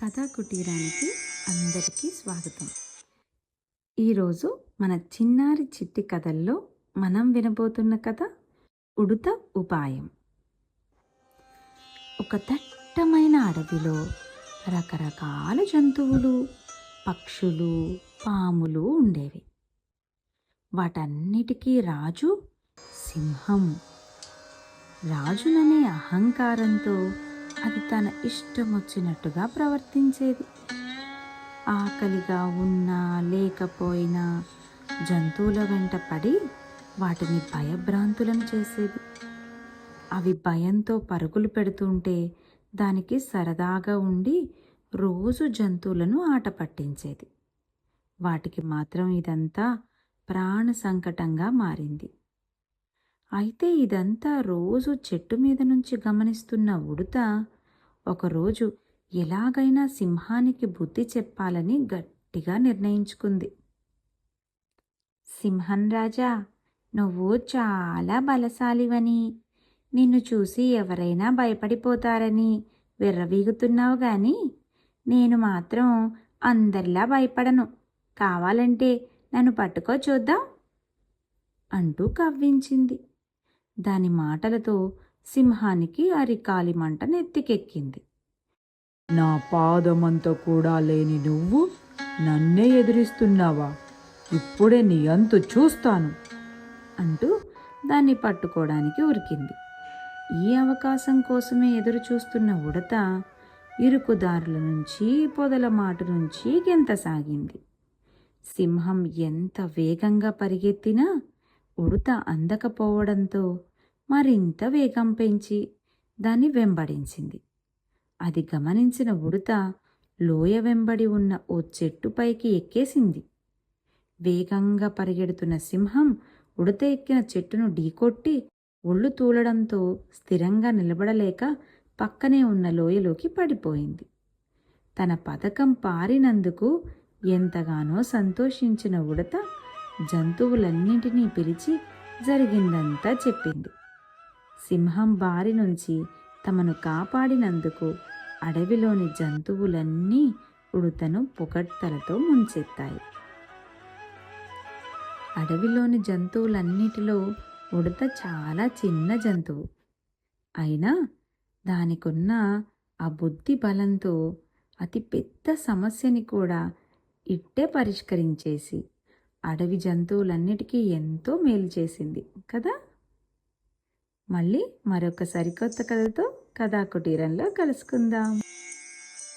కథా కుటీరానికి అందరికీ స్వాగతం. ఈరోజు మన చిన్నారి చిట్టి కథల్లో మనం వినబోతున్న కథ ఉడుత ఉపాయం. ఒక దట్టమైన అడవిలో రకరకాల జంతువులు, పక్షులు, పాములు ఉండేవి. వాటన్నిటికీ రాజు సింహం. రాజుననే అహంకారంతో అది తన ఇష్టం వచ్చినట్టుగా ప్రవర్తించేది. ఆకలిగా ఉన్నా లేకపోయినా జంతువుల వెంట పడి వాటిని భయభ్రాంతులను చేసేది. అవి భయంతో పరుగులు పెడుతుంటే దానికి సరదాగా ఉండి రోజు జంతువులను ఆట పట్టించేది. వాటికి మాత్రం ఇదంతా ప్రాణ సంకటంగా మారింది. అయితే ఇదంతా రోజు చెట్టు మీద నుంచి గమనిస్తున్న ఉడుత ఒకరోజు ఎలాగైనా సింహానికి బుద్ధి చెప్పాలని గట్టిగా నిర్ణయించుకుంది. సింహం రాజా, నువ్వు చాలా బలశాలివని, నిన్ను చూసి ఎవరైనా భయపడిపోతారని విర్రవీగుతున్నావు గాని నేను మాత్రం అందరిలా భయపడను. కావాలంటే నన్ను పట్టుకో చూద్దాం అంటూ కవ్వించింది. దాని మాటలతో సింహానికి అరికాలి మంట నెత్తికెక్కింది. నా పాదమంత కూడా లేని నువ్వు నన్నే ఎదిరిస్తున్నావా? ఇప్పుడే నీ అంతు చూస్తాను అంటూ దాన్ని పట్టుకోవడానికి ఉరికింది. ఈ అవకాశం కోసమే ఎదురు చూస్తున్న ఉడత ఇరుకుదారుల నుంచి పొదల మాటు నుంచి గెంతసాగింది. సింహం ఎంత వేగంగా పరిగెత్తినా ఉడత అందకపోవడంతో మరింత వేగం పెంచి దాన్ని వెంబడించింది. అది గమనించిన ఉడత లోయ వెంబడి ఉన్న ఓ చెట్టుపైకి ఎక్కేసింది. వేగంగా పరిగెడుతున్న సింహం ఉడత ఎక్కిన చెట్టును ఢీకొట్టి ఒళ్ళు తూలడంతో స్థిరంగా నిలబడలేక పక్కనే ఉన్న లోయలోకి పడిపోయింది. తన పథకం పారినందుకు ఎంతగానో సంతోషించిన ఉడత జంతువులన్నింటినీ పిలిచి జరిగిందంతా చెప్పింది. సింహం బారి నుంచి తమను కాపాడినందుకు అడవిలోని జంతువులన్నీ ఉడతను పొగడ్తలతో ముంచెత్తాయి. అడవిలోని జంతువులన్నిటిలో ఉడత చాలా చిన్న జంతువు. అయినా దానికున్న ఆ బుద్ధి బలంతో అతి పెద్ద సమస్యని కూడా ఇట్టే పరిష్కరించేసి అడవి జంతువులన్నిటికీ ఎంతో మేలు చేసింది కదా. మళ్ళీ మరొక సరికొత్త కథతో కథా కుటీరంలో కలుసుకుందాం.